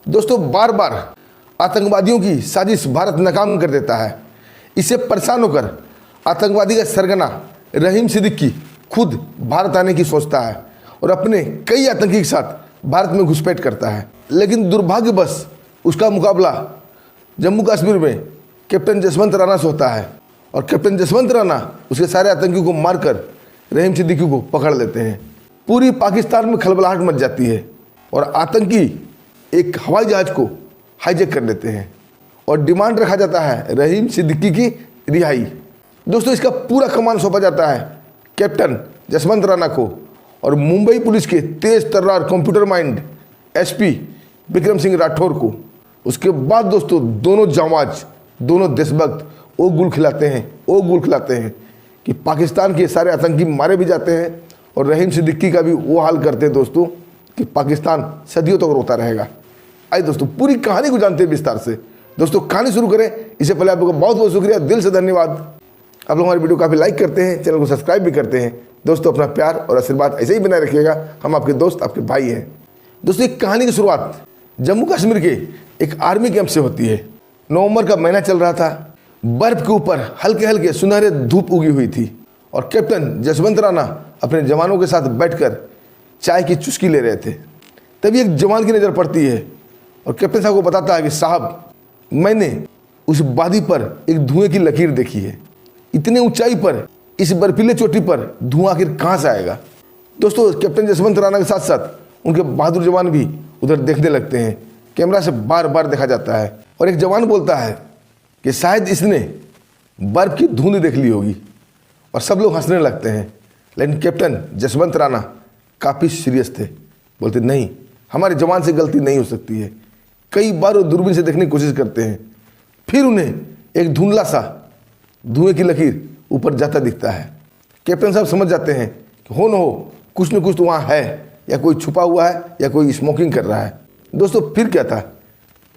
दोस्तों बार बार आतंकवादियों की साजिश भारत नाकाम कर देता है। इससे परेशान होकर आतंकवादी का सरगना रहीम सिद्दीकी खुद भारत आने की सोचता है और अपने कई आतंकी के साथ भारत में घुसपैठ करता है। लेकिन दुर्भाग्यवश उसका मुकाबला जम्मू कश्मीर में कैप्टन जसवंत राणा से होता है और कैप्टन जसवंत राणा उसके सारे आतंकियों को मारकर रहीम सिद्दीकी को पकड़ लेते हैं। पूरी पाकिस्तान में खलबलाहट मच जाती है और आतंकी एक हवाई जहाज को हाईजैक कर लेते हैं और डिमांड रखा जाता है रहीम सिद्दीकी की रिहाई। दोस्तों इसका पूरा कमान सौंपा जाता है कैप्टन जसवंत राणा को और मुंबई पुलिस के तेज तर्रार computer mind SP Vikram Singh Rathore को। उसके बाद दोस्तों दोनों जांबाज, दोनों देशभक्त वो गुल खिलाते हैं कि पाकिस्तान के सारे आतंकी मारे भी जाते हैं और रहीम सिद्दीकी का भी वो हाल करते हैं दोस्तों कि पाकिस्तान सदियों तक रोता रहेगा। आइए दोस्तों पूरी कहानी को जानते हैं विस्तार से। दोस्तों कहानी शुरू करें इससे पहले आप लोगों का बहुत बहुत शुक्रिया, दिल से धन्यवाद। आप लोग हमारी वीडियो काफ़ी लाइक करते हैं, चैनल को सब्सक्राइब भी करते हैं। दोस्तों अपना प्यार और आशीर्वाद ऐसे ही बनाए रखिएगा, हम आपके दोस्त आपके भाई हैं। दोस्तों एक कहानी की शुरुआत जम्मू कश्मीर के एक आर्मी कैंप से होती है। नवंबर का महीना चल रहा था, बर्फ के ऊपर हल्के हल्के सुनहरे धूप उगी हुई थी और कैप्टन जसवंत राणा अपने जवानों के साथ बैठकर चाय की चुस्की ले रहे थे। तभी एक जवान की नज़र पड़ती है और कैप्टन साहब को बताता है कि साहब मैंने उस वादी पर एक धुएं की लकीर देखी है। इतने ऊंचाई पर इस बर्फीले चोटी पर धुआं आखिर कहाँ से आएगा। दोस्तों कैप्टन जसवंत राणा के साथ साथ उनके बहादुर जवान भी उधर देखने लगते हैं। कैमरा से बार बार देखा जाता है और एक जवान बोलता है कि शायद इसने बर्फ की धुंध देख ली होगी और सब लोग हंसने लगते हैं। लेकिन कैप्टन जसवंत राणा काफ़ी सीरियस थे, बोलते नहीं हमारे जवान से गलती नहीं हो सकती है। कई बार वो दूरबीन से देखने की कोशिश करते हैं, फिर उन्हें एक धुंधला सा धुएं की लकीर ऊपर जाता दिखता है। कैप्टन साहब समझ जाते हैं कि हो न हो कुछ न कुछ तो वहाँ है, या कोई छुपा हुआ है या कोई स्मोकिंग कर रहा है। दोस्तों फिर क्या था,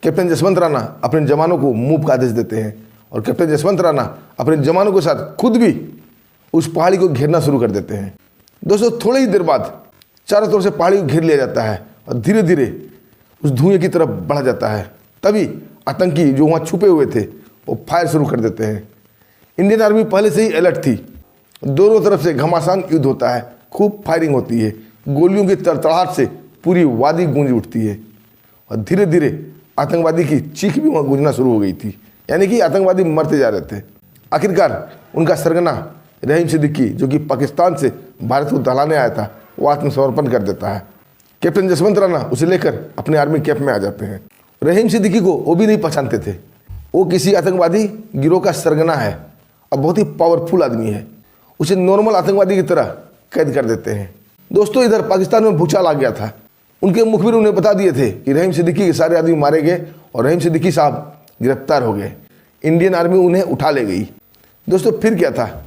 कैप्टन जसवंत राणा अपने जवानों को मूव का आदेश देते हैं और कैप्टन जसवंत राणा अपने जवानों के साथ खुद भी उस पहाड़ी को घेरना शुरू कर देते हैं। दोस्तों थोड़ी ही देर बाद चारों तरफ से पहाड़ी को घेर लिया जाता है और धीरे धीरे उस धुएं की तरफ बढ़ा जाता है। तभी आतंकी जो वहाँ छुपे हुए थे वो फायर शुरू कर देते हैं। इंडियन आर्मी पहले से ही अलर्ट थी, दोनों तरफ से घमासान युद्ध होता है, खूब फायरिंग होती है, गोलियों की तड़तड़ाहट से पूरी वादी गूंज उठती है और धीरे धीरे आतंकवादी की चीख भी वहाँ गूंजना शुरू हो गई थी, यानी कि आतंकवादी मरते जा रहे थे। आखिरकार उनका सरगना रहीम सिद्दीकी जो कि पाकिस्तान से भारत को दहलाने आया था वो आत्मसमर्पण कर देता है। कैप्टन जसवंत राणा उसे लेकर अपने आर्मी कैंप में आ जाते हैं। रहीम सिद्दीकी को वो भी नहीं पहचानते थे, वो किसी आतंकवादी गिरोह का सरगना है और बहुत ही पावरफुल आदमी है। उसे नॉर्मल आतंकवादी की तरह कैद कर देते हैं। दोस्तों इधर पाकिस्तान में भूचाल आ गया था। उनके मुखबिर उन्हें बता दिए थे कि रहीम सिद्दीकी के सारे आदमी मारे गए और रहीम सिद्दीकी साहब गिरफ्तार हो गए। इंडियन आर्मी उन्हें उठा ले गई। दोस्तों फिर क्या था,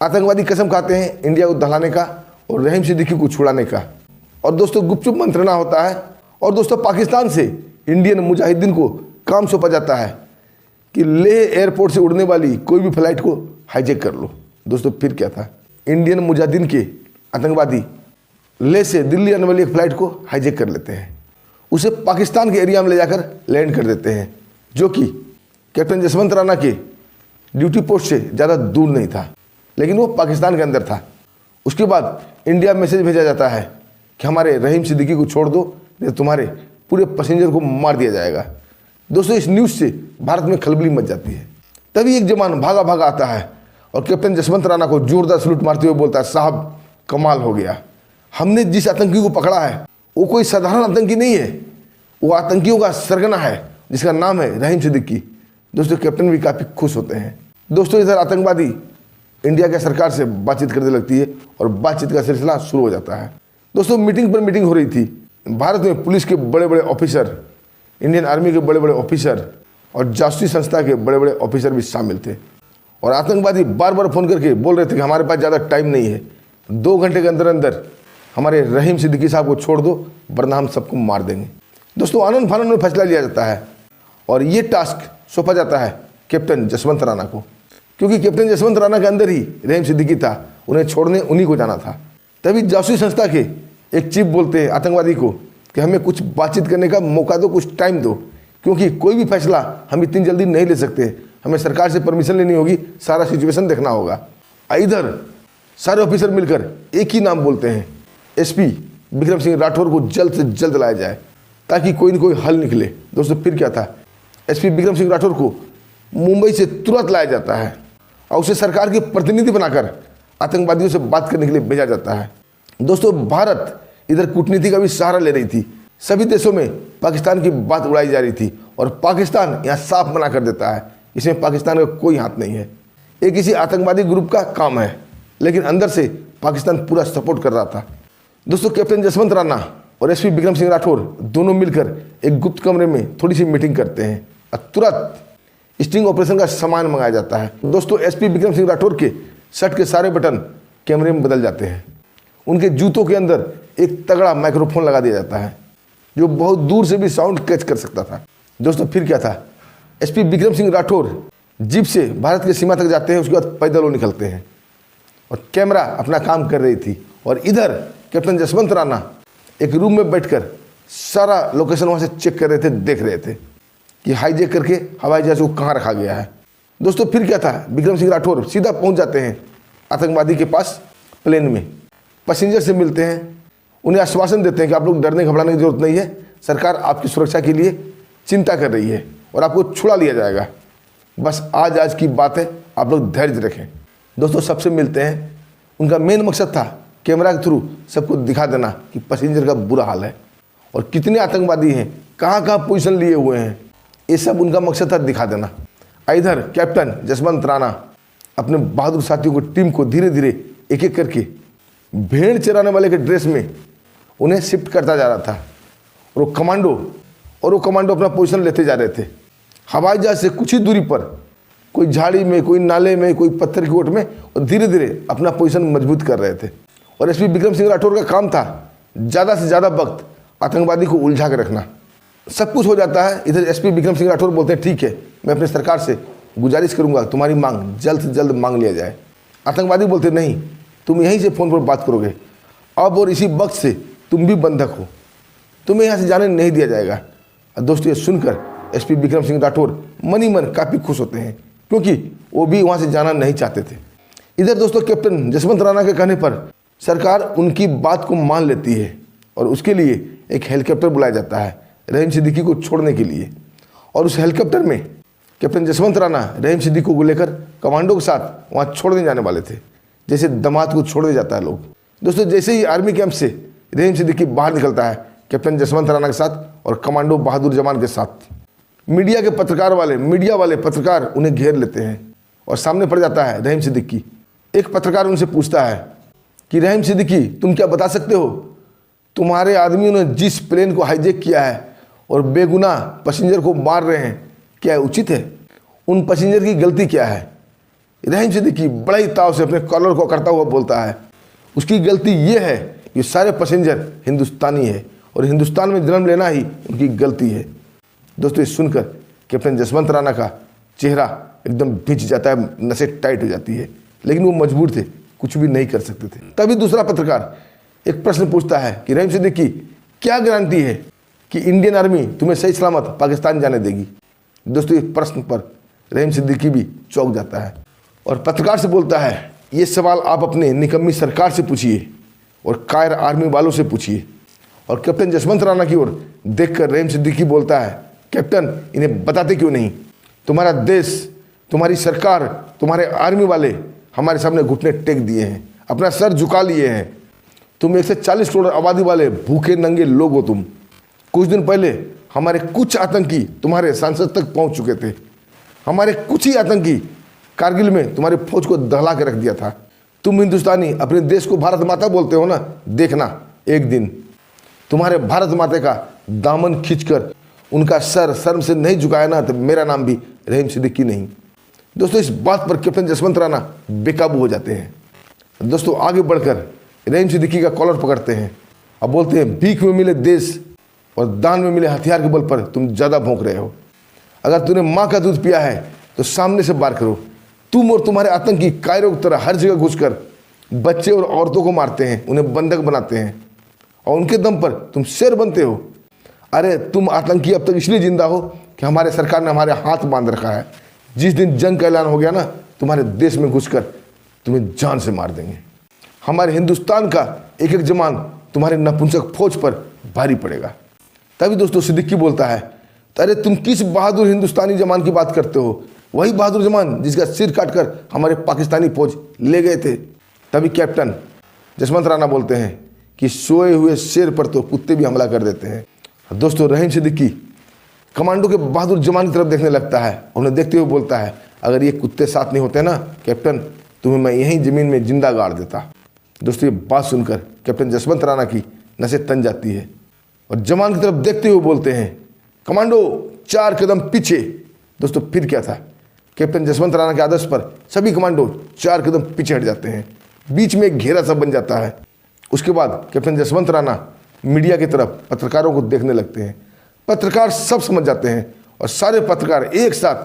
आतंकवादी कसम खाते हैं इंडिया को दहलाने का और रहीम सिद्दीकी को छुड़ाने का। और दोस्तों गुपचुप मंत्रणा होता है और दोस्तों पाकिस्तान से इंडियन मुजाहिदीन को काम सौंपा जाता है कि लेह एयरपोर्ट से उड़ने वाली कोई भी फ्लाइट को हाईजैक कर लो। दोस्तों फिर क्या था, इंडियन मुजाहिदीन के आतंकवादी लेह से दिल्ली आने वाली एक फ्लाइट को हाईजैक कर लेते हैं, उसे पाकिस्तान के एरिया में ले जाकर लैंड कर देते हैं, जो कि कैप्टन जसवंत राणा के ड्यूटी पोस्ट से ज़्यादा दूर नहीं था, लेकिन वो पाकिस्तान के अंदर था। उसके बाद इंडिया मैसेज भेजा जाता है कि हमारे रहीम सिद्दीकी को छोड़ दो, नहीं तो तुम्हारे पूरे पैसेंजर को मार दिया जाएगा। दोस्तों इस न्यूज़ से भारत में खलबली मच जाती है। तभी एक जवान भागा भागा आता है और कैप्टन जसवंत राणा को जोरदार सलूट मारते हुए बोलता है, साहब कमाल हो गया, हमने जिस आतंकी को पकड़ा है वो कोई साधारण आतंकी नहीं है, वो आतंकियों का सरगना है जिसका नाम है रहीम सिद्दीकी। दोस्तों कैप्टन भी काफ़ी खुश होते हैं। दोस्तों इधर आतंकवादी इंडिया के सरकार से बातचीत करने लगती है और बातचीत का सिलसिला शुरू हो जाता है। दोस्तों मीटिंग पर मीटिंग हो रही थी। भारत में पुलिस के बड़े बड़े ऑफिसर, इंडियन आर्मी के बड़े बड़े ऑफिसर और जासूसी संस्था के बड़े बड़े ऑफिसर भी शामिल थे और आतंकवादी बार बार फ़ोन करके बोल रहे थे कि हमारे पास ज़्यादा टाइम नहीं है, 2 घंटे के अंदर अंदर हमारे रहीम सिद्दीकी साहब को छोड़ दो वरना हम सबको मार देंगे। दोस्तों आनंद फानंद में फैसला लिया जाता है और ये टास्क सौंपा जाता है कैप्टन जसवंत राणा को, क्योंकि कैप्टन जसवंत राणा के अंदर ही रहीम सिद्दीकी था, उन्हें छोड़ने उन्हीं को जाना था। तभी जासूसी संस्था के एक चीफ बोलते हैं आतंकवादी को कि हमें कुछ बातचीत करने का मौका दो, कुछ टाइम दो, क्योंकि कोई भी फैसला हम इतनी जल्दी नहीं ले सकते, हमें सरकार से परमिशन लेनी होगी, सारा सिचुएशन देखना होगा। इधर सारे ऑफिसर मिलकर एक ही नाम बोलते हैं, एसपी विक्रम सिंह राठौर को जल्द से जल्द लाया जाए ताकि कोई न कोई हल निकले। दोस्तों फिर क्या था, एसपी विक्रम सिंह राठौर को मुंबई से तुरंत लाया जाता है और उसे सरकार के प्रतिनिधि बनाकर आतंकवादियों से बात करने के लिए भेजा जाता है। दोस्तों भारत इधर कूटनीति का भी सहारा ले रही थी, सभी देशों में पाकिस्तान की बात उड़ाई जा रही थी और पाकिस्तान यहाँ साफ मना कर देता है, इसमें पाकिस्तान का कोई हाथ नहीं है, ये किसी आतंकवादी ग्रुप का काम है, लेकिन अंदर से पाकिस्तान पूरा सपोर्ट कर रहा था। दोस्तों कैप्टन जसवंत राणा और एसपी विक्रम सिंह राठौर दोनों मिलकर एक गुप्त कमरे में थोड़ी सी मीटिंग करते हैं और तुरंत स्टिंग ऑपरेशन का सामान मंगाया जाता है। दोस्तों एसपी विक्रम सिंह राठौर के शर्ट के सारे बटन कैमरे में बदल जाते हैं, उनके जूतों के अंदर एक तगड़ा माइक्रोफोन लगा दिया जाता है जो बहुत दूर से भी साउंड कैच कर सकता था। दोस्तों फिर क्या था, एसपी विक्रम सिंह राठौर जीप से भारत की सीमा तक जाते हैं, उसके बाद पैदल वो निकलते हैं और कैमरा अपना काम कर रही थी और इधर कैप्टन जसवंत राणा एक रूम में बैठकर सारा लोकेशन वहाँ से चेक कर रहे थे, देख रहे थे कि हाईजैक करके हवाई जहाज को कहाँ रखा गया है। दोस्तों फिर क्या था, विक्रम सिंह राठौर सीधा पहुँच जाते हैं आतंकवादी के पास प्लेन में, पैसेंजर से मिलते हैं, उन्हें आश्वासन देते हैं कि आप लोग डरने घबराने की जरूरत नहीं है, सरकार आपकी सुरक्षा के लिए चिंता कर रही है और आपको छुड़ा लिया जाएगा, बस आज की बात है, आप लोग धैर्य रखें। दोस्तों सबसे मिलते हैं, उनका मेन मकसद था कैमरा के थ्रू सबको दिखा देना कि पैसेंजर का बुरा हाल है और कितने आतंकवादी हैं, कहाँ कहाँ पोजीशन लिए हुए हैं, ये सब उनका मकसद था दिखा देना। इधर कैप्टन जसवंत राणा अपने बहादुर साथियों को, टीम को धीरे धीरे एक एक करके भेड़ चराने वाले के ड्रेस में उन्हें शिफ्ट करता जा रहा था और वो कमांडो अपना पोजीशन लेते जा रहे थे। हवाई जहाज से कुछ ही दूरी पर कोई झाड़ी में, कोई नाले में, कोई पत्थर की ओट में, और धीरे धीरे अपना पोजीशन मजबूत कर रहे थे। और एसपी विक्रम सिंह राठौर का काम था ज़्यादा से ज़्यादा वक्त आतंकवादी को उलझा कर रखना। सब कुछ हो जाता है, इधर एसपी विक्रम सिंह राठौर बोलते हैं ठीक है, मैं अपनी सरकार से गुजारिश करूंगा तुम्हारी मांग जल्द से जल्द मांग लिया जाए। आतंकवादी बोलते नहीं, तुम यहीं से फ़ोन पर बात करोगे, अब और इसी वक्त से तुम भी बंधक हो, तुम्हें यहाँ से जाने नहीं दिया जाएगा। दोस्तों ये सुनकर एसपी विक्रम सिंह राठौर मन ही मन काफ़ी खुश होते हैं क्योंकि वो भी वहाँ से जाना नहीं चाहते थे। इधर दोस्तों कैप्टन जसवंत राणा के कहने पर सरकार उनकी बात को मान लेती है और उसके लिए एक हेलीकॉप्टर बुलाया जाता है रहीम सिद्दीकी को छोड़ने के लिए। और उस हेलीकॉप्टर में कैप्टन जसवंत राणा रहीम सिद्दीकी को लेकर कमांडो के साथ वहाँ छोड़ने जाने वाले थे, जैसे दामाद को छोड़ने जाता है लोग। दोस्तों जैसे ही आर्मी कैंप से रहीम सिद्दीकी बाहर निकलता है कैप्टन जसवंत राणा के साथ और कमांडो बहादुर जवान के साथ, मीडिया वाले पत्रकार उन्हें घेर लेते हैं और सामने पड़ जाता है रहीम सिद्दीकी। एक पत्रकार उनसे पूछता है कि रहीम सिद्दीकी तुम क्या बता सकते हो, तुम्हारे आदमियों ने जिस प्लेन को हाईजैक किया है और बेगुनाह पैसेंजर को मार रहे हैं, क्या उचित है? उन पैसेंजर की गलती क्या है? रहीम सिद्दीकी बड़ा ही ताव से अपने कॉलर को करता हुआ बोलता है, उसकी गलती ये है कि सारे पैसेंजर हिंदुस्तानी है और हिंदुस्तान में जन्म लेना ही उनकी गलती है। दोस्तों ये सुनकर कैप्टन जसवंत राणा का चेहरा एकदम भिंच जाता है, नसें टाइट हो जाती है, लेकिन वो मजबूर थे, कुछ भी नहीं कर सकते थे। तभी दूसरा पत्रकार एक प्रश्न पूछता है कि रहीम सिद्दीकी क्या गारंटी है कि इंडियन आर्मी तुम्हें सही सलामत पाकिस्तान जाने देगी? दोस्तों इस प्रश्न पर रहीम सिद्दीकी भी चौंक जाता है और पत्रकार से बोलता है, ये सवाल आप अपने निकम्मी सरकार से पूछिए और कायर आर्मी वालों से पूछिए। और कैप्टन जसवंत राणा की ओर देखकर रहीम सिद्दीकी बोलता है, कैप्टन इन्हें बताते क्यों नहीं? तुम्हारा देश, तुम्हारी सरकार, तुम्हारे आर्मी वाले हमारे सामने घुटने टेक दिए हैं, अपना सर झुका लिए हैं। तुम 140 करोड़ आबादी वाले भूखे नंगे लोग हो। तुम कुछ दिन पहले हमारे कुछ आतंकी तुम्हारे सांसद तक पहुंच चुके थे। हमारे कुछ ही आतंकी कारगिल में तुम्हारी फौज को दहला के रख दिया था। तुम हिंदुस्तानी अपने देश को भारत माता बोलते हो ना, देखना एक दिन तुम्हारे भारत माता का दामन खींचकर उनका सर शर्म से नहीं झुकाया ना, तो मेरा नाम भी रहीम सिद्दीकी नहीं। दोस्तों इस बात पर कैप्टन जसवंत राणा बेकाबू हो जाते हैं। दोस्तों आगे बढ़कर रहीम सिद्दीकी का कॉलर पकड़ते हैं और बोलते हैं, भीख में मिले देश और दान में मिले हथियार के बल पर तुम ज़्यादा भौंक रहे हो। अगर तूने माँ का दूध पिया है तो सामने से बार करो। तुम और तुम्हारे आतंकी कायरों की तरह हर जगह घुसकर बच्चे और औरतों को मारते हैं, उन्हें बंधक बनाते हैं और उनके दम पर तुम शेर बनते हो। अरे तुम आतंकी अब तक इसलिए जिंदा हो कि हमारे सरकार ने हमारे हाथ बांध रखा है। जिस दिन जंग का ऐलान हो गया ना, तुम्हारे देश में घुसकर तुम्हें जान से मार देंगे। हमारे हिंदुस्तान का एक एक जवान तुम्हारे नपुंसक फौज पर भारी पड़ेगा। तभी दोस्तों सिद्दीकी बोलता है, तो अरे तुम किस बहादुर हिंदुस्तानी जवान की बात करते हो? वही बहादुर जवान जिसका सिर काटकर हमारे पाकिस्तानी फौज ले गए थे। तभी कैप्टन जसवंत राणा बोलते हैं कि सोए हुए शेर पर तो कुत्ते भी हमला कर देते हैं। दोस्तों रहीम सिद्दीकी कमांडो के बहादुर जवान की तरफ देखने लगता है। उन्हें देखते हुए बोलता है, अगर ये कुत्ते साथ नहीं होते ना कैप्टन, तुम्हें मैं यहीं ज़मीन में जिंदा गाड़ देता। दोस्तों ये बात सुनकर कैप्टन जसवंत राणा की नसें तन जाती है और जवान की तरफ देखते हुए बोलते हैं, कमांडो 4 कदम पीछे। दोस्तों फिर क्या था, कैप्टन जसवंत राणा के आदेश पर सभी कमांडो 4 कदम पीछे हट जाते हैं। बीच में एक घेरा सा बन जाता है। उसके बाद कैप्टन जसवंत राणा मीडिया की तरफ पत्रकारों को देखने लगते हैं। पत्रकार सब समझ जाते हैं और सारे पत्रकार एक साथ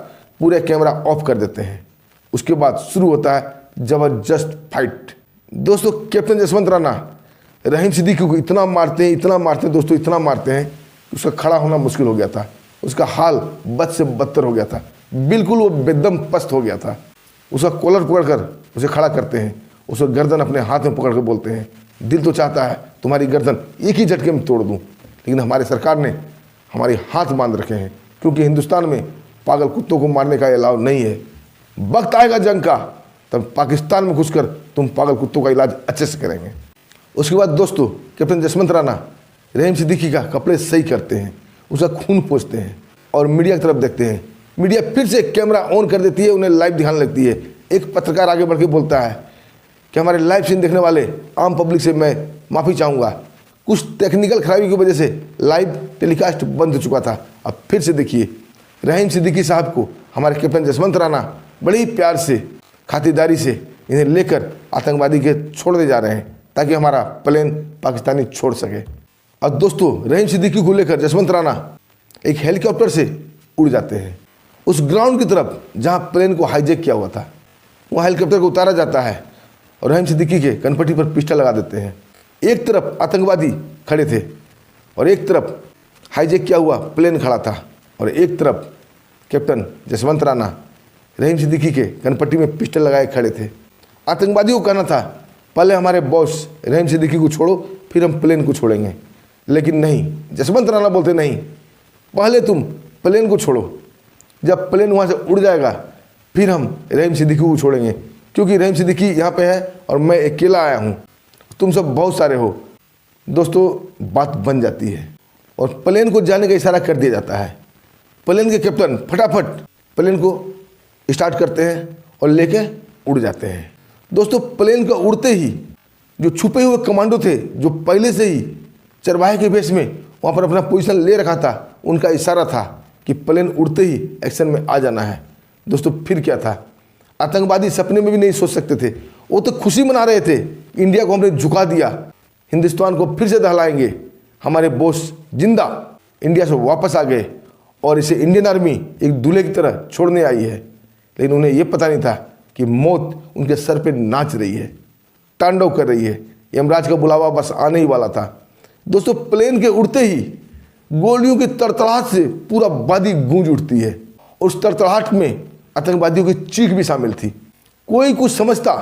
पूरे कैमरा ऑफ कर देते हैं। उसके बाद शुरू होता है जबरदस्त फाइट। दोस्तों कैप्टन जसवंत राणा रहीम सिद्दीकी को इतना मारते हैं दोस्तों, इतना मारते हैं कि उसका खड़ा होना मुश्किल हो गया था। उसका हाल बद से बदतर हो गया था, बिल्कुल वो बेदम पस्त हो गया था। उसका कॉलर पकड़कर उसे खड़ा करते हैं, उसका गर्दन अपने हाथ में पकड़ कर बोलते हैं, दिल तो चाहता है तुम्हारी गर्दन एक ही झटके में तोड़ दूं, लेकिन हमारी सरकार ने हमारे हाथ बांध रखे हैं, क्योंकि हिंदुस्तान में पागल कुत्तों को मारने का अलाउ नहीं है। वक्त आएगा जंग का, तब पाकिस्तान में घुसकर तुम पागल कुत्तों का इलाज अच्छे से करेंगे। उसके बाद दोस्तों कैप्टन जसवंत राणा रहीम सिद्दीकी का कपड़े सही करते हैं, उसका खून पोंछते हैं और मीडिया की तरफ देखते हैं। मीडिया फिर से कैमरा ऑन कर देती है, उन्हें लाइव दिखाने लगती है। एक पत्रकार आगे बढ़ के बोलता है कि हमारे लाइव सीन देखने वाले आम पब्लिक से मैं माफ़ी चाहूँगा, कुछ टेक्निकल खराबी की वजह से लाइव टेलीकास्ट बंद हो चुका था। अब फिर से देखिए, रहीम सिद्दीकी साहब को हमारे कैप्टन जसवंत राणा बड़े ही प्यार से, खातिरदारी से इन्हें लेकर आतंकवादी के छोड़ने जा रहे हैं, ताकि हमारा प्लेन पाकिस्तानी छोड़ सके। और दोस्तों रहीम सिद्दीकी को लेकर जसवंत राणा एक हेलीकॉप्टर से उड़ जाते हैं उस ग्राउंड की तरफ जहां प्लेन को हाईजैक किया हुआ था। वह हेलीकॉप्टर को उतारा जाता है और रहीम सिद्दीकी के कनपट्टी पर पिस्टल लगा देते हैं। एक तरफ आतंकवादी खड़े थे और एक तरफ हाईजैक किया हुआ प्लेन खड़ा था और एक तरफ कैप्टन जसवंत राणा रहीम सिद्दीकी के कनपट्टी में पिस्टल लगाए खड़े थे। आतंकवादियों को कहना था, पहले हमारे बॉस रहीम सिद्दीकी को छोड़ो, फिर हम प्लेन को छोड़ेंगे। लेकिन नहीं, जसवंत राणा बोलते नहीं, पहले तुम प्लेन को छोड़ो, जब प्लेन वहाँ से उड़ जाएगा फिर हम रहीम सिद्दीकी को छोड़ेंगे, क्योंकि रहीम सिद्दीकी यहाँ पे है और मैं अकेला आया हूँ, तुम सब बहुत सारे हो। दोस्तों बात बन जाती है और प्लेन को जाने का इशारा कर दिया जाता है। प्लेन के कैप्टन फटाफट प्लेन को स्टार्ट करते हैं और लेके उड़ जाते हैं। दोस्तों प्लेन का उड़ते ही जो छुपे हुए कमांडो थे, जो पहले से ही चरवाहे के बेस में वहाँ पर अपना पोजीशन ले रखा था, उनका इशारा था कि प्लेन उड़ते ही एक्शन में आ जाना है। दोस्तों फिर क्या था, आतंकवादी सपने में भी नहीं सोच सकते थे। वो तो खुशी मना रहे थे, इंडिया को हमने झुका दिया, हिंदुस्तान को फिर से दहलाएंगे, हमारे बॉस जिंदा इंडिया से वापस आ गए और इसे इंडियन आर्मी एक दूल्हे की तरह छोड़ने आई है। लेकिन उन्हें यह पता नहीं था कि मौत उनके सर पे नाच रही है, तांडव कर रही है। यमराज का बुलावा बस आने ही वाला था। दोस्तों प्लेन के उड़ते ही गोलियों की तड़तड़ाहट से पूरा वादी गूंज उठती है। उस तड़तड़ाहट में आतंकवादियों की चीख भी शामिल थी। कोई कुछ समझता,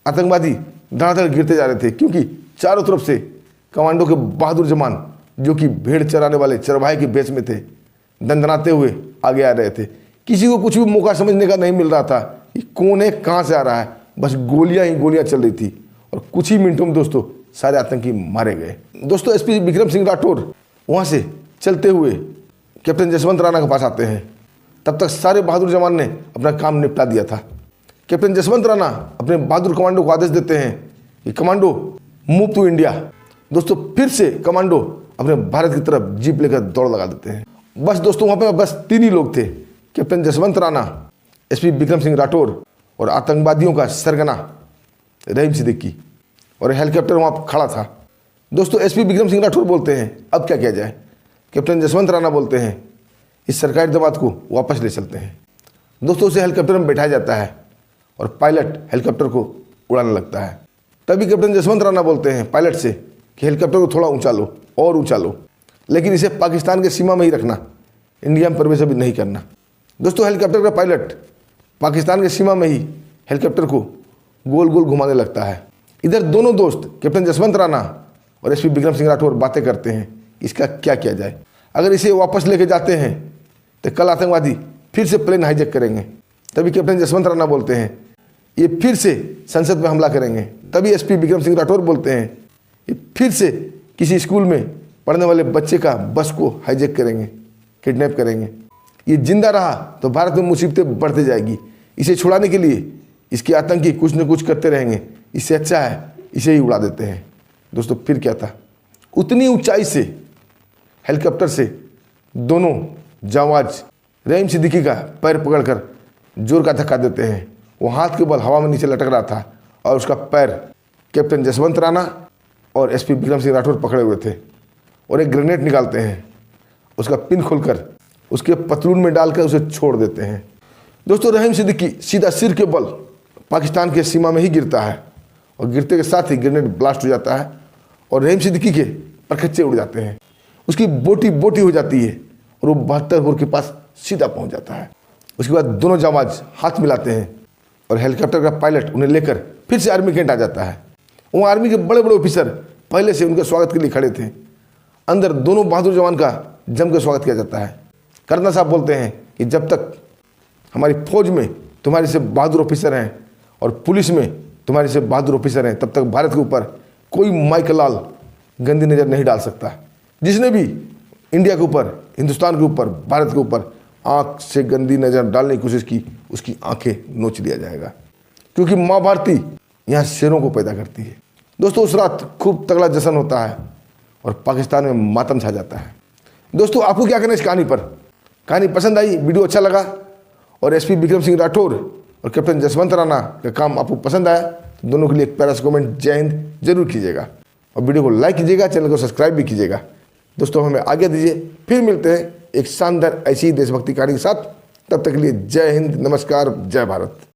आतंकवादी धड़ाधड़ गिरते जा रहे थे, क्योंकि चारों तरफ से कमांडो के बहादुर जवान, जो कि भेड़ चराने वाले चरवाहे के बेच में थे, दंदनाते हुए आगे आ रहे थे। किसी को कुछ भी मौका समझने का नहीं मिल रहा था कि कौन है, कहाँ से आ रहा है। बस गोलियां ही गोलियां चल रही थी और कुछ ही मिनटों में दोस्तों सारे आतंकी मारे गए। दोस्तों एसपी विक्रम सिंह राठौर वहाँ से चलते हुए कैप्टन जसवंत राणा के पास आते हैं। तब तक सारे बहादुर जवान ने अपना काम निपटा दिया था। कैप्टन जसवंत राणा अपने बहादुर कमांडो को आदेश देते हैं कि कमांडो मूव टू इंडिया। दोस्तों फिर से कमांडो अपने भारत की तरफ जीप लेकर दौड़ लगा देते हैं। बस दोस्तों वहाँ पे बस 3 ही लोग थे, कैप्टन जसवंत राणा, एसपी विक्रम सिंह राठौर और आतंकवादियों का सरगना रहीम सिद्दीकी, और हेलीकॉप्टर वहाँ खड़ा था। दोस्तों एसपी विक्रम सिंह राठौर बोलते हैं अब क्या किया जाए। कैप्टन जसवंत राणा बोलते हैं इस सरकारी दमाद को वापस ले चलते हैं। दोस्तों उसे हेलीकॉप्टर में बैठाया जाता है और पायलट हेलीकॉप्टर को उड़ाने लगता है। तभी कैप्टन जसवंत राणा बोलते हैं पायलट से कि हेलीकॉप्टर को थोड़ा ऊंचा लो और ऊंचा लो, लेकिन इसे पाकिस्तान के सीमा में ही रखना, इंडिया में प्रवेश अभी नहीं करना। दोस्तों, हेलीकॉप्टर का पायलट पाकिस्तान के सीमा में ही हेलीकॉप्टर को गोल गोल घुमाने लगता है। इधर दोनों दोस्त कैप्टन जसवंत राणा और एसपी विक्रम सिंह राठौर बातें करते हैं इसका क्या किया जाए। अगर इसे वापस लेके जाते हैं तो कल आतंकवादी फिर से प्लेन हाईजैक करेंगे। तभी कैप्टन जसवंत राणा बोलते हैं ये फिर से संसद में हमला करेंगे। तभी एसपी विक्रम सिंह राठौर बोलते हैं ये फिर से किसी स्कूल में पढ़ने वाले बच्चे का बस को हाईजैक करेंगे, किडनैप करेंगे। ये जिंदा रहा तो भारत में मुसीबतें बढ़ती जाएगी। इसे छुड़ाने के लिए इसके आतंकी कुछ न कुछ करते रहेंगे। इससे अच्छा है इसे ही उड़ा देते हैं। दोस्तों, फिर क्या था, उतनी ऊंचाई से हेलीकॉप्टर से दोनों जांबाज रहीम सिद्दीकी का पैर पकड़कर जोर का धक्का देते हैं। वो हाथ के बल हवा में नीचे लटक रहा था और उसका पैर कैप्टन जसवंत राणा और एसपी विक्रम सिंह राठौर पकड़े हुए थे और एक ग्रेनेड निकालते हैं। उसका पिन खोलकर उसके पतलून में डालकर उसे छोड़ देते हैं। दोस्तों, रहीम सिद्दीकी सीधा सिर के बल पाकिस्तान के सीमा में ही गिरता है और गिरते के साथ ही ग्रेनेड ब्लास्ट हो जाता है और रहीम सिद्दीकी के परखच्चे उड़ जाते हैं। उसकी बोटी बोटी हो जाती है और वो 72 बोर के पास सीधा पहुंच जाता है। उसके बाद दोनों जांबाज हाथ मिलाते हैं और हेलीकॉप्टर का पायलट उन्हें लेकर फिर से आर्मी कैंट आ जाता है। वो आर्मी के बड़े बड़े ऑफिसर पहले से उनके स्वागत के लिए खड़े थे। अंदर दोनों बहादुर जवान का जम के स्वागत किया जाता है। कर्नल साहब बोलते हैं कि जब तक हमारी फौज में तुम्हारे से बहादुर ऑफिसर हैं और पुलिस में तुम्हारे से बहादुर ऑफिसर हैं, तब तक भारत के ऊपर कोई माइक लाल गंदी नज़र नहीं डाल सकता। जिसने भी इंडिया के ऊपर, हिंदुस्तान के ऊपर, भारत के ऊपर आँख से गंदी नज़र डालने की कोशिश की, उसकी आंखें नोच लिया जाएगा, क्योंकि माँ भारती यहाँ शेरों को पैदा करती है। दोस्तों, उस रात खूब तगड़ा जश्न होता है और पाकिस्तान में मातम छा जाता है। दोस्तों, आपको क्या कहना है इस कहानी पर? कहानी पसंद आई, वीडियो अच्छा लगा और एसपी विक्रम सिंह राठौर और कैप्टन जसवंत राणा का काम आपको पसंद आया तो दोनों के लिए एक प्यारा सा कमेंट जय हिंद जरूर कीजिएगा और वीडियो को लाइक कीजिएगा, चैनल को सब्सक्राइब भी कीजिएगा। दोस्तों, हमें आज्ञा दीजिए, फिर मिलते हैं एक शानदार ऐसी देशभक्ति कहानी के साथ। तब तक के लिए जय हिंद, नमस्कार, जय भारत।